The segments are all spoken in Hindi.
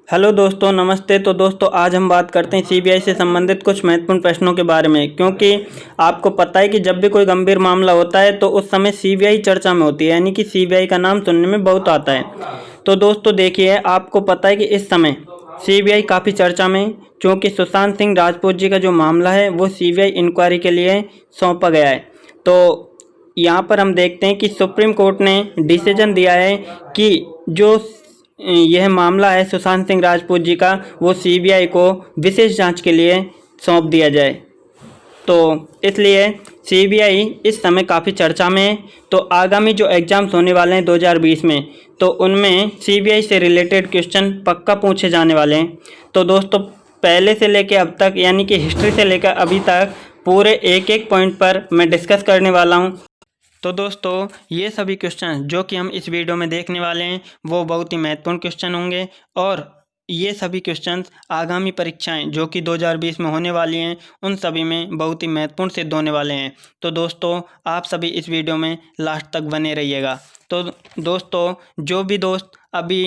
हेलो दोस्तों, नमस्ते। तो दोस्तों आज हम बात करते हैं सीबीआई से संबंधित कुछ महत्वपूर्ण प्रश्नों के बारे में, क्योंकि आपको पता है कि जब भी कोई गंभीर मामला होता है तो उस समय सीबीआई चर्चा में होती है, यानी कि सीबीआई का नाम सुनने में बहुत आता है। तो दोस्तों देखिए, आपको पता है कि इस समय सीबीआई काफ़ी चर्चा में, क्योंकि सुशांत सिंह राजपूत जी का जो मामला है वो सीबीआई इंक्वायरी के लिए सौंपा गया है। तो यहाँ पर हम देखते हैं कि सुप्रीम कोर्ट ने डिसीजन दिया है कि जो यह मामला है सुशांत सिंह राजपूत जी का, वो सीबीआई को विशेष जांच के लिए सौंप दिया जाए। तो इसलिए सीबीआई इस समय काफ़ी चर्चा में है। तो आगामी जो एग्ज़ाम्स होने वाले हैं 2020 में, तो उनमें सीबीआई से रिलेटेड क्वेश्चन पक्का पूछे जाने वाले हैं। तो दोस्तों पहले से लेकर अब तक, यानी कि हिस्ट्री से लेकर अभी तक पूरे एक एक पॉइंट पर मैं डिस्कस करने वाला हूं। तो दोस्तों ये सभी क्वेश्चन जो कि हम इस वीडियो में देखने वाले हैं वो बहुत ही महत्वपूर्ण क्वेश्चन होंगे, और ये सभी क्वेश्चंस आगामी परीक्षाएं जो कि 2020 में होने वाली हैं उन सभी में बहुत ही महत्वपूर्ण सिद्ध होने वाले हैं। तो दोस्तों आप सभी इस वीडियो में लास्ट तक बने रहिएगा। तो दोस्तों जो भी दोस्त अभी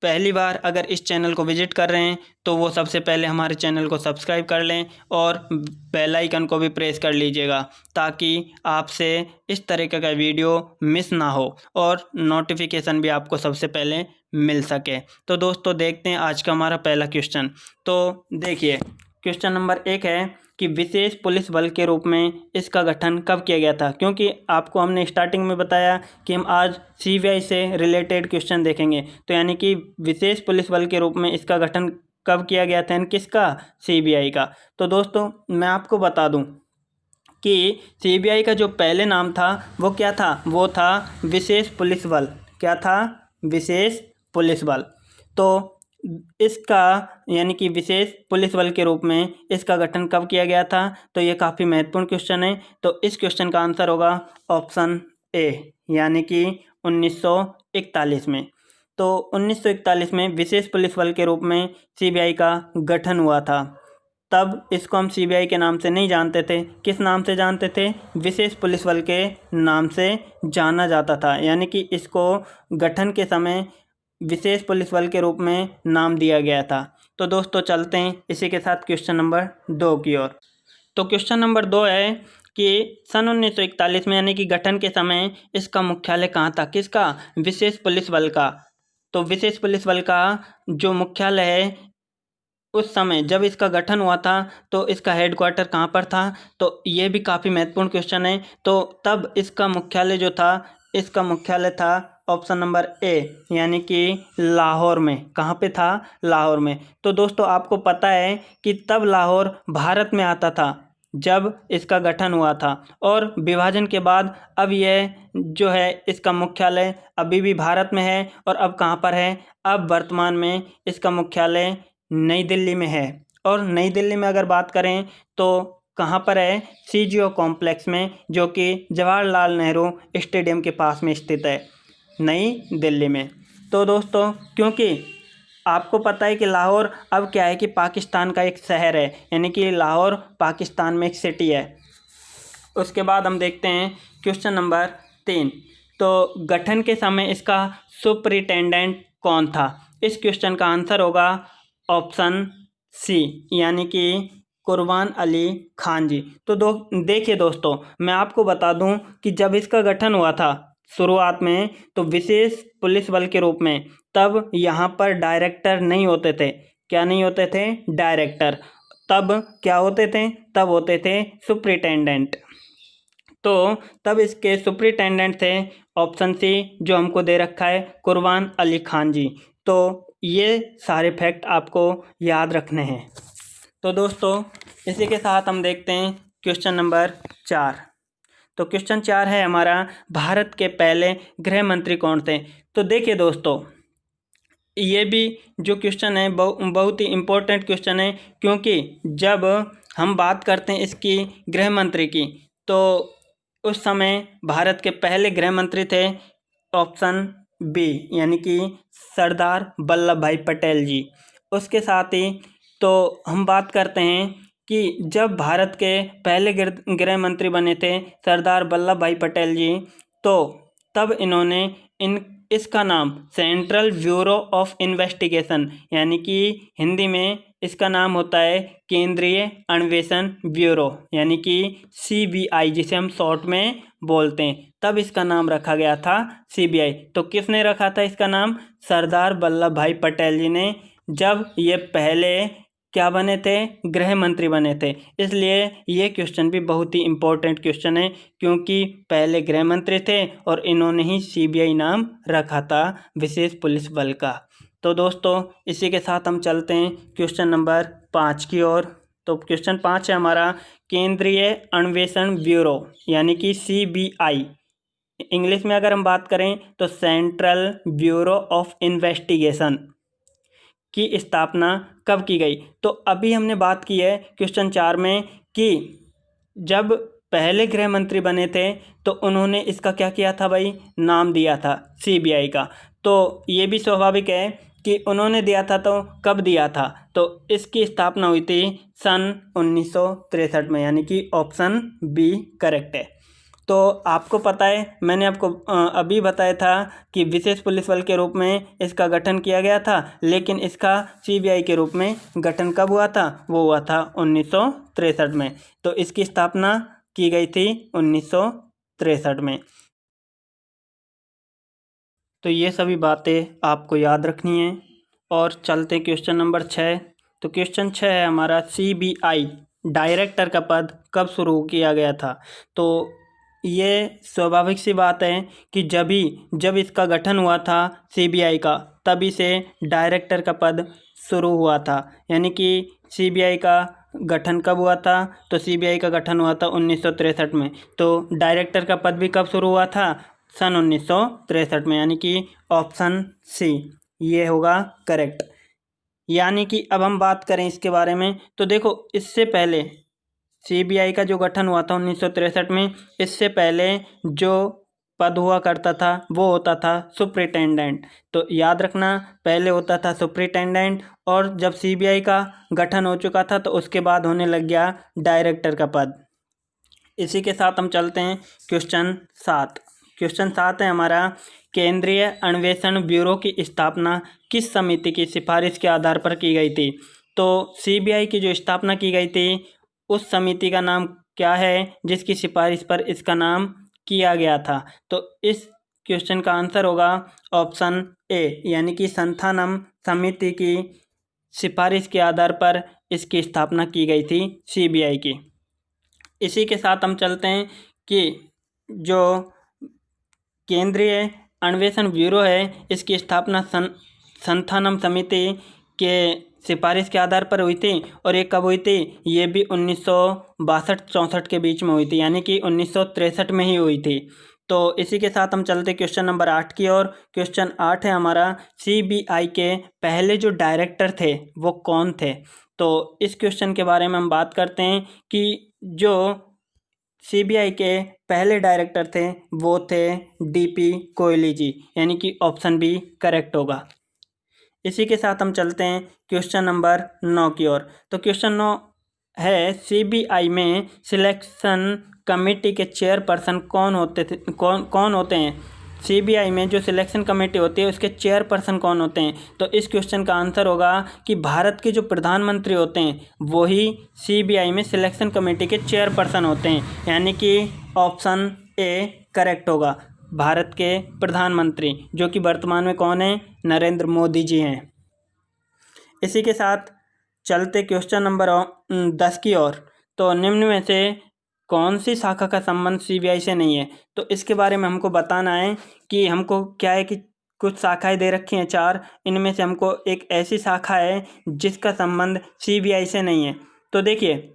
पहली बार अगर इस चैनल को विजिट कर रहे हैं तो वो सबसे पहले हमारे चैनल को सब्सक्राइब कर लें और बेल आइकन को भी प्रेस कर लीजिएगा, ताकि आपसे इस तरीके का वीडियो मिस ना हो और नोटिफिकेशन भी आपको सबसे पहले मिल सके। तो दोस्तों देखते हैं आज का हमारा पहला क्वेश्चन। तो देखिए, क्वेश्चन नंबर 1 है कि विशेष पुलिस बल के रूप में इसका गठन कब किया गया था। क्योंकि आपको हमने स्टार्टिंग में बताया कि हम आज सीबीआई से रिलेटेड क्वेश्चन देखेंगे, तो यानी कि विशेष पुलिस बल के रूप में इसका गठन कब किया गया था, किसका, सीबीआई का। तो दोस्तों मैं आपको बता दूं कि सीबीआई का जो पहले नाम था वो क्या था, वो था विशेष पुलिस बल। क्या था, विशेष पुलिस बल। तो इसका यानी कि विशेष पुलिस बल के रूप में इसका गठन कब किया गया था, तो ये काफ़ी महत्वपूर्ण क्वेश्चन है। तो इस क्वेश्चन का आंसर होगा ऑप्शन ए, यानी कि 1941 में। तो 1941 में विशेष पुलिस बल के रूप में सीबीआई का गठन हुआ था। तब इसको हम सीबीआई के नाम से नहीं जानते थे। किस नाम से जानते थे, विशेष पुलिस बल के नाम से जाना जाता था, यानी कि इसको गठन के समय विशेष पुलिस बल के रूप में नाम दिया गया था। तो दोस्तों चलते हैं इसी के साथ क्वेश्चन नंबर 2 की ओर। तो क्वेश्चन नंबर 2 है कि सन 1941 में, यानी कि गठन के समय इसका मुख्यालय कहाँ था, किसका, विशेष पुलिस बल का। तो विशेष पुलिस बल का जो मुख्यालय है, उस समय जब इसका गठन हुआ था तो इसका हेडक्वार्टर कहाँ पर था, तो ये भी काफ़ी महत्वपूर्ण क्वेश्चन है। तो तब इसका मुख्यालय जो था, इसका मुख्यालय था ऑप्शन नंबर ए, यानी कि लाहौर में। कहाँ पे था, लाहौर में। तो दोस्तों आपको पता है कि तब लाहौर भारत में आता था जब इसका गठन हुआ था, और विभाजन के बाद अब यह जो है इसका मुख्यालय अभी भी भारत में है। और अब कहाँ पर है, अब वर्तमान में इसका मुख्यालय नई दिल्ली में है। और नई दिल्ली में अगर बात करें तो कहाँ पर है, सीजीओ कॉम्प्लेक्स में, जो कि जवाहरलाल नेहरू स्टेडियम के पास में स्थित है, नई दिल्ली में। तो दोस्तों क्योंकि आपको पता है कि लाहौर अब क्या है कि पाकिस्तान का एक शहर है, यानी कि लाहौर पाकिस्तान में एक सिटी है। उसके बाद हम देखते हैं क्वेश्चन नंबर 3। तो गठन के समय इसका सुपरिटेंडेंट कौन था। इस क्वेश्चन का आंसर होगा ऑप्शन सी, यानी कि कुर्बान अली खान जी। तो देखिए दोस्तों, मैं आपको बता दूं कि जब इसका गठन हुआ था शुरुआत में, तो विशेष पुलिस बल के रूप में, तब यहाँ पर डायरेक्टर नहीं होते थे। क्या नहीं होते थे, डायरेक्टर। तब क्या होते थे, तब होते थे सुपरिटेंडेंट। तो तब इसके सुपरिटेंडेंट थे ऑप्शन सी, जो हमको दे रखा है, कुर्बान अली खान जी। तो ये सारे फैक्ट आपको याद रखने हैं। तो दोस्तों इसी के साथ हम देखते हैं क्वेश्चन नंबर 4। तो क्वेश्चन 4 है हमारा, भारत के पहले गृह मंत्री कौन थे। तो देखिए दोस्तों, ये भी जो क्वेश्चन है बहुत ही इम्पोर्टेंट क्वेश्चन है, क्योंकि जब हम बात करते हैं इसकी गृह मंत्री की, तो उस समय भारत के पहले गृह मंत्री थे ऑप्शन बी, यानी कि सरदार वल्लभ भाई पटेल जी। उसके साथ ही तो हम बात करते हैं कि जब भारत के पहले गृह मंत्री बने थे सरदार वल्लभ भाई पटेल जी, तो तब इन्होंने इन इसका नाम सेंट्रल ब्यूरो ऑफ इन्वेस्टिगेशन यानी कि हिंदी में इसका नाम होता है केंद्रीय अन्वेषण ब्यूरो यानी कि सीबीआई, जिसे हम शॉर्ट में बोलते हैं। तब इसका नाम रखा गया था सीबीआई। तो किसने रखा था इसका नाम? सरदार वल्लभ भाई पटेल जी ने, जब ये पहले क्या बने थे? गृह मंत्री बने थे। इसलिए ये क्वेश्चन भी बहुत ही इम्पोर्टेंट क्वेश्चन है, क्योंकि पहले गृह मंत्री थे और इन्होंने ही सीबीआई नाम रखा था, विशेष पुलिस बल का। तो दोस्तों इसी के साथ हम चलते हैं क्वेश्चन नंबर 5 की ओर। तो क्वेश्चन 5 है हमारा, केंद्रीय अन्वेषण ब्यूरो यानी कि सीबीआई, इंग्लिश में अगर हम बात करें तो सेंट्रल ब्यूरो ऑफ इन्वेस्टिगेशन की स्थापना कब की गई? तो अभी हमने बात की है क्वेश्चन 4 में कि जब पहले गृह मंत्री बने थे तो उन्होंने इसका क्या किया था भाई? नाम दिया था सीबीआई का। तो ये भी स्वाभाविक है कि उन्होंने दिया था, तो कब दिया था? तो इसकी स्थापना हुई थी सन 1963 में, यानी कि ऑप्शन बी करेक्ट है। तो आपको पता है, मैंने आपको अभी बताया था कि विशेष पुलिस बल के रूप में इसका गठन किया गया था, लेकिन इसका सीबीआई के रूप में गठन कब हुआ था? वो हुआ था 1963 में। तो इसकी स्थापना की गई थी 1963 में। तो ये सभी बातें आपको याद रखनी है। और चलते क्वेश्चन नंबर 6। तो क्वेश्चन 6 है हमारा, सीबीआई डायरेक्टर का पद कब शुरू किया गया था? तो ये स्वाभाविक सी बात है कि जब इसका गठन हुआ था सीबीआई का, तभी से डायरेक्टर का पद शुरू हुआ था। यानी कि सीबीआई का गठन कब हुआ था? तो सीबीआई का गठन हुआ था 1963 में। तो डायरेक्टर का पद भी कब शुरू हुआ था? सन 1963 में, यानी कि ऑप्शन सी ये होगा करेक्ट। यानी कि अब हम बात करें इसके बारे में, तो देखो इससे पहले सीबीआई का जो गठन हुआ था 1963 में, इससे पहले जो पद हुआ करता था वो होता था सुप्रिटेंडेंट। तो याद रखना, पहले होता था सुप्रिटेंडेंट, और जब सीबीआई का गठन हो चुका था तो उसके बाद होने लग गया डायरेक्टर का पद। इसी के साथ हम चलते हैं क्वेश्चन 7। क्वेश्चन 7 है हमारा, केंद्रीय अन्वेषण ब्यूरो की स्थापना किस समिति की सिफारिश के आधार पर की गई थी? तो सीबीआई की जो स्थापना की गई थी उस समिति का नाम क्या है जिसकी सिफारिश पर इसका नाम किया गया था? तो इस क्वेश्चन का आंसर होगा ऑप्शन ए, यानी कि संथानम समिति की सिफारिश के आधार पर इसकी स्थापना की गई थी सीबीआई की। इसी के साथ हम चलते हैं कि जो केंद्रीय अन्वेषण ब्यूरो है इसकी स्थापना संथानम समिति के सिफारिश के आधार पर हुई थी, और ये कब हुई थी? ये भी 1962-64 के बीच में हुई थी, यानी कि 1963 में ही हुई थी। तो इसी के साथ हम चलते क्वेश्चन नंबर 8 की ओर। क्वेश्चन 8 है हमारा, सीबीआई के पहले जो डायरेक्टर थे वो कौन थे? तो इस क्वेश्चन के बारे में हम बात करते हैं कि जो सीबीआई के पहले डायरेक्टर थे वो थे डीपी कोहली जी, यानी कि ऑप्शन बी करेक्ट होगा। इसी के साथ हम चलते हैं क्वेश्चन नंबर 9 की ओर। तो क्वेश्चन 9 है, सीबीआई में सिलेक्शन कमेटी के चेयरपर्सन कौन होते हैं? सीबीआई में जो सिलेक्शन कमेटी होती है उसके चेयरपर्सन कौन होते हैं? तो इस क्वेश्चन का आंसर होगा कि भारत के जो प्रधानमंत्री होते हैं वही सीबीआई में सिलेक्शन कमेटी के चेयरपर्सन होते हैं, यानी कि ऑप्शन ए करेक्ट होगा। भारत के प्रधानमंत्री जो कि वर्तमान में कौन है? नरेंद्र मोदी जी हैं। इसी के साथ चलते क्वेश्चन नंबर 10 की ओर। तो निम्न में से कौन सी शाखा का संबंध सीबीआई से नहीं है? तो इसके बारे में हमको बताना है कि हमको क्या है कि कुछ शाखाएं दे रखी हैं 4, इनमें से हमको एक ऐसी शाखा है जिसका संबंध सीबीआई से नहीं है। तो देखिए,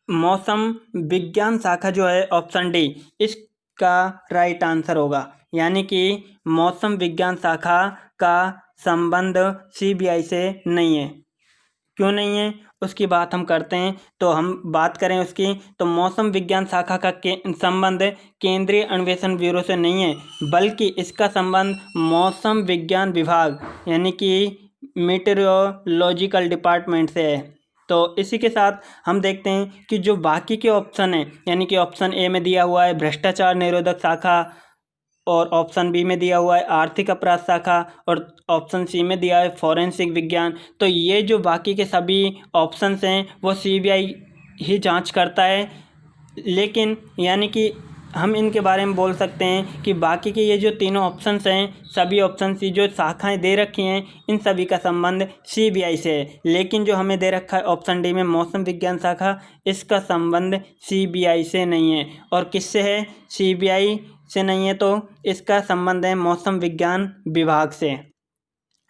मौसम विज्ञान शाखा जो है ऑप्शन डी इसका राइट आंसर होगा, यानी कि मौसम विज्ञान शाखा का संबंध सीबीआई से नहीं है। क्यों नहीं है उसकी बात हम करते हैं। तो हम बात करें उसकी, तो मौसम विज्ञान शाखा का संबंध केंद्रीय अन्वेषण ब्यूरो से नहीं है, बल्कि इसका संबंध मौसम विज्ञान विभाग यानी कि मीटेरोलॉजिकल डिपार्टमेंट से है। तो इसी के साथ हम देखते हैं कि जो बाकी के ऑप्शन हैं, यानी कि ऑप्शन ए में दिया हुआ है भ्रष्टाचार निरोधक शाखा, और ऑप्शन बी में दिया हुआ है आर्थिक अपराध शाखा, और ऑप्शन सी में दिया है फॉरेंसिक विज्ञान। तो ये जो बाकी के सभी ऑप्शंस हैं वो सीबीआई ही जांच करता है, लेकिन यानी कि हम इनके बारे में बोल सकते हैं कि बाकी के ये जो तीनों ऑप्शंस हैं, सभी ऑप्शंस की जो शाखाएं दे रखी हैं, इन सभी का संबंध सीबीआई से है। लेकिन जो हमें दे रखा है ऑप्शन डी में मौसम विज्ञान शाखा, इसका संबंध सीबीआई से नहीं है। और किससे है? सीबीआई से नहीं है, तो इसका संबंध है मौसम विज्ञान विभाग से।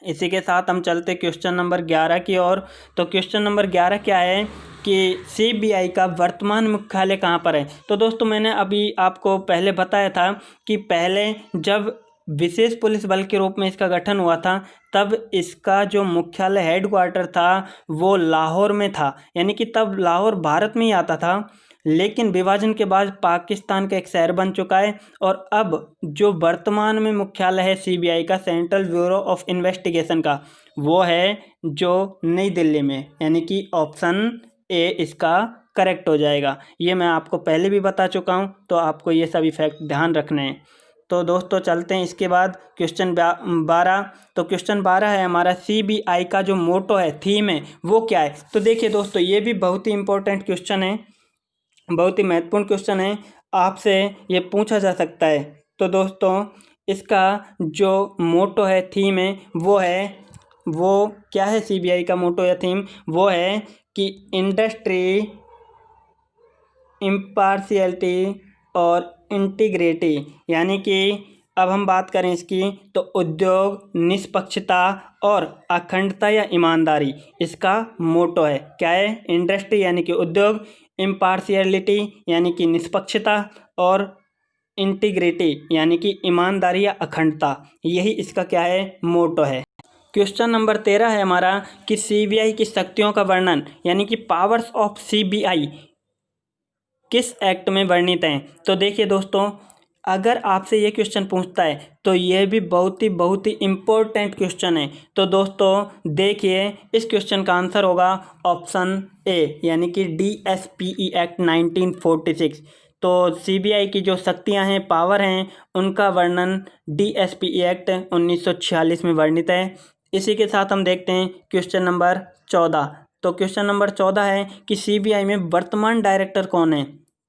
इसी के साथ हम चलते क्वेश्चन नंबर 11 की ओर। तो क्वेश्चन नंबर 11 क्या है कि सीबीआई का वर्तमान मुख्यालय कहाँ पर है? तो दोस्तों मैंने अभी आपको पहले बताया था कि पहले जब विशेष पुलिस बल के रूप में इसका गठन हुआ था, तब इसका जो मुख्यालय हेडक्वार्टर था वो लाहौर में था, यानी कि तब लाहौर भारत में ही आता था। लेकिन विभाजन के बाद पाकिस्तान का एक शहर बन चुका है, और अब जो वर्तमान में मुख्यालय है सीबीआई का, सेंट्रल ब्यूरो ऑफ इन्वेस्टिगेशन का, वो है जो नई दिल्ली में, यानी कि ऑप्शन ए इसका करेक्ट हो जाएगा। ये मैं आपको पहले भी बता चुका हूँ, तो आपको ये सभी फैक्ट ध्यान रखने हैं। तो दोस्तों चलते हैं इसके बाद क्वेश्चन 12। तो क्वेश्चन 12 है हमारा, सीबीआई का जो मोटो है, थीम है, वो क्या है? तो देखिए दोस्तों, ये भी बहुत ही इंपॉर्टेंट क्वेश्चन है, बहुत ही महत्वपूर्ण क्वेश्चन है, आपसे ये पूछा जा सकता है। तो दोस्तों इसका जो मोटो है, थीम है, वो क्या है? सीबीआई का मोटो या थीम वो है कि इंडस्ट्री, इम्पार्शियलिटी और इंटीग्रिटी। यानी कि अब हम बात करें इसकी, तो उद्योग, निष्पक्षता और अखंडता या ईमानदारी इसका मोटो है। क्या है? इंडस्ट्री यानी कि उद्योग, इम्पार्शियलिटी यानी कि निष्पक्षता, और इंटीग्रिटी यानी कि ईमानदारी या अखंडता, यही इसका क्या है? मोटो है। क्वेश्चन नंबर 13 है हमारा कि सीबीआई की शक्तियों का वर्णन, यानी कि पावर्स ऑफ सीबीआई किस एक्ट में वर्णित हैं? तो देखिए दोस्तों, अगर आपसे ये क्वेश्चन पूछता है तो ये भी बहुत ही इम्पोर्टेंट क्वेश्चन है। तो दोस्तों देखिए, इस क्वेश्चन का आंसर होगा ऑप्शन ए, यानी कि डीएसपीई एक्ट 1946। तो सीबीआई की जो शक्तियां हैं, पावर हैं, उनका वर्णन डीएसपीई एक्ट 1946 में वर्णित है। इसी के साथ हम देखते हैं क्वेश्चन नंबर 14। तो क्वेश्चन नंबर 14 है कि सीबीआई में वर्तमान डायरेक्टर कौन है?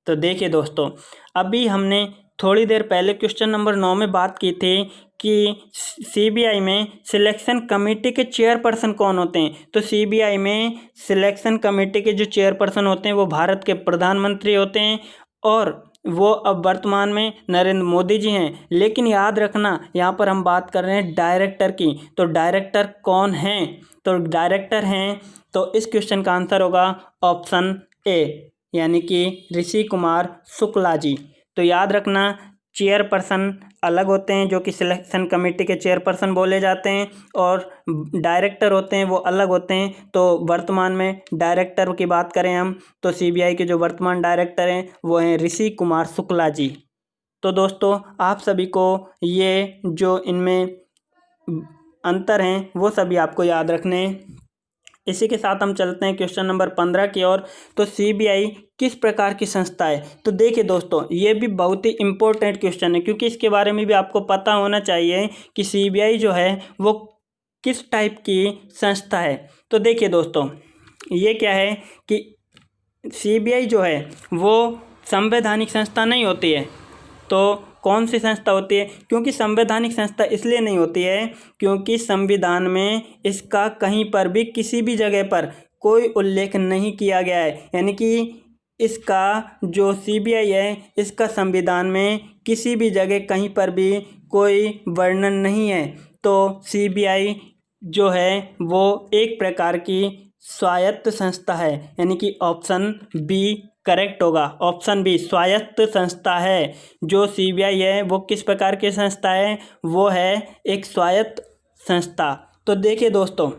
तो देखिए दोस्तों, अभी हमने थोड़ी देर पहले क्वेश्चन नंबर 9 में बात की थी कि सीबीआई में सिलेक्शन कमेटी के चेयरपर्सन कौन होते हैं। तो सीबीआई में सिलेक्शन कमेटी के जो चेयरपर्सन होते हैं वो भारत के प्रधानमंत्री होते हैं, और वो अब वर्तमान में नरेंद्र मोदी जी हैं। लेकिन याद रखना, यहाँ पर हम बात कर रहे हैं डायरेक्टर की। तो डायरेक्टर कौन हैं? तो डायरेक्टर हैं, तो इस क्वेश्चन का आंसर होगा ऑप्शन ए, यानी कि ऋषि कुमार शुक्ला जी। तो याद रखना, चेयरपर्सन अलग होते हैं जो कि सिलेक्शन कमेटी के चेयरपर्सन बोले जाते हैं, और डायरेक्टर होते हैं वो अलग होते हैं। तो वर्तमान में डायरेक्टर की बात करें हम, तो सीबीआई के जो वर्तमान डायरेक्टर हैं वो हैं ऋषि कुमार शुक्ला जी। तो दोस्तों आप सभी को ये जो इनमें अंतर हैं वो सभी आपको याद रखने हैं। इसी के साथ हम चलते हैं क्वेश्चन नंबर 15 की ओर। तो सीबीआई किस प्रकार की संस्था है? तो देखिए दोस्तों, ये भी बहुत ही इम्पोर्टेंट क्वेश्चन है, क्योंकि इसके बारे में भी आपको पता होना चाहिए कि सीबीआई जो है वो किस टाइप की संस्था है। तो देखिए दोस्तों, ये क्या है कि सीबीआई जो है वो संवैधानिक संस्था नहीं होती है। तो कौन सी संस्था होती है? क्योंकि संवैधानिक संस्था इसलिए नहीं होती है क्योंकि संविधान में इसका कहीं पर भी किसी भी जगह पर कोई उल्लेख नहीं किया गया है। यानी कि इसका जो सीबीआई है, इसका संविधान में किसी भी जगह कहीं पर भी कोई वर्णन नहीं है। तो सीबीआई जो है वो एक प्रकार की स्वायत्त संस्था है, यानी कि ऑप्शन बी करेक्ट होगा। ऑप्शन बी स्वायत्त संस्था है। जो सीबीआई है वो किस प्रकार की संस्था है? वो है एक स्वायत्त संस्था। तो देखिए दोस्तों,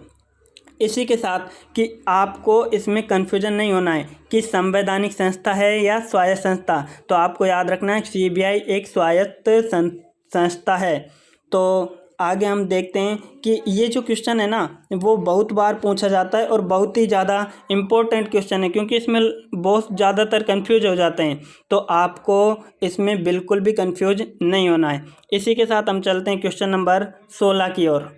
इसी के साथ कि आपको इसमें कन्फ्यूजन नहीं होना है कि संवैधानिक संस्था है या स्वायत्त संस्था। तो आपको याद रखना है सीबीआई एक स्वायत्त संस्था है। तो आगे हम देखते हैं कि ये जो क्वेश्चन है ना वो बहुत बार पूछा जाता है और बहुत ही ज़्यादा इम्पोर्टेंट क्वेश्चन है, क्योंकि इसमें बहुत ज़्यादातर कंफ्यूज हो जाते हैं। तो आपको इसमें बिल्कुल भी कंफ्यूज नहीं होना है। इसी के साथ हम चलते हैं क्वेश्चन नंबर 16 की ओर।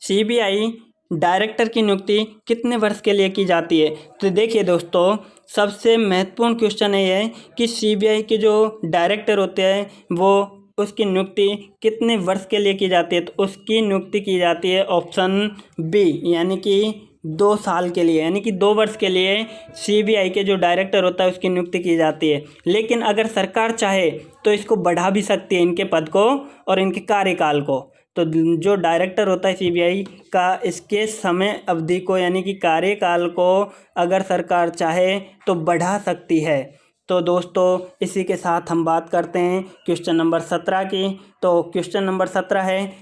सीबीआई डायरेक्टर की नियुक्ति कितने वर्ष के लिए की जाती है? तो देखिए दोस्तों, सबसे महत्वपूर्ण क्वेश्चन है ये कि सीबीआई के जो डायरेक्टर होते हैं वो उसकी नियुक्ति कितने वर्ष के लिए की जाती है? तो उसकी नियुक्ति की जाती है ऑप्शन बी, यानी कि 2 साल के लिए, यानी कि 2 वर्ष के लिए सीबीआई के जो डायरेक्टर होता है उसकी नियुक्ति की जाती है। लेकिन अगर सरकार चाहे तो इसको बढ़ा भी सकती है, इनके पद को और इनके कार्यकाल को। तो जो डायरेक्टर होता है सीबीआई का, इसके समय अवधि को यानी कि कार्यकाल को अगर सरकार चाहे तो बढ़ा सकती है। तो दोस्तों, इसी के साथ हम बात करते हैं क्वेश्चन नंबर 17 की। तो क्वेश्चन नंबर 17 है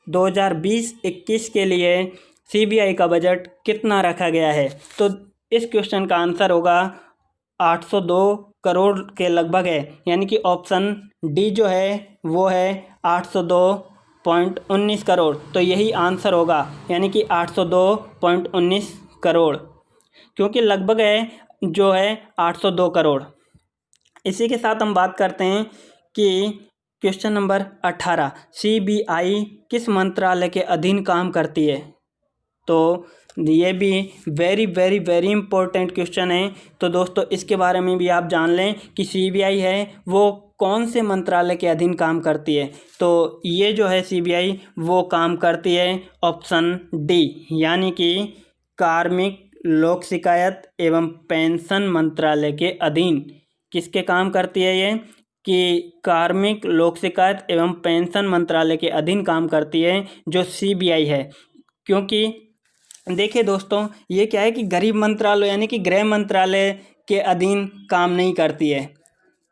2020-21 के लिए सीबीआई का बजट कितना रखा गया है? तो इस क्वेश्चन का आंसर होगा 802 करोड़ के लगभग है, यानी कि ऑप्शन डी जो है वो है 802.19 करोड़। तो यही आंसर होगा, यानी कि 802.19 करोड़, क्योंकि लगभग है जो है 802 करोड़। इसी के साथ हम बात करते हैं कि क्वेश्चन नंबर 18, सीबीआई किस मंत्रालय के अधीन काम करती है? तो ये भी very very very important question है। तो दोस्तों, इसके बारे में भी आप जान लें कि सीबीआई है वो कौन से मंत्रालय के अधीन काम करती है। तो ये जो है सीबीआई वो काम करती है ऑप्शन डी, यानी कि कार्मिक लोक शिकायत एवं पेंशन मंत्रालय के अधीन। किसके काम करती है ये? कि कार्मिक लोक शिकायत एवं पेंशन मंत्रालय के अधीन काम करती है जो सीबीआई है। क्योंकि देखिए दोस्तों, ये क्या है कि गरीब मंत्रालय यानी कि गृह मंत्रालय के अधीन काम नहीं करती है।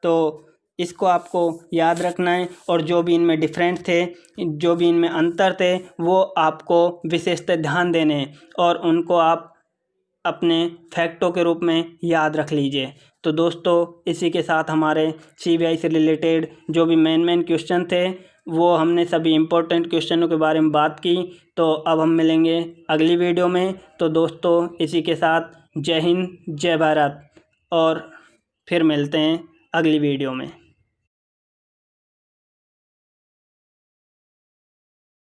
तो इसको आपको याद रखना है, और जो भी इनमें डिफरेंस थे, जो भी इनमें अंतर थे, वो आपको विशेषतः ध्यान देने हैं और उनको आप अपने फैक्टों के रूप में याद रख लीजिए। तो दोस्तों, इसी के साथ हमारे सीबीआई से रिलेटेड जो भी मेन क्वेश्चन थे वो हमने सभी इम्पोर्टेंट क्वेश्चनों के बारे में बात की। तो अब हम मिलेंगे अगली वीडियो में। तो दोस्तों, इसी के साथ जय हिंद, जय भारत, और फिर मिलते हैं अगली वीडियो में।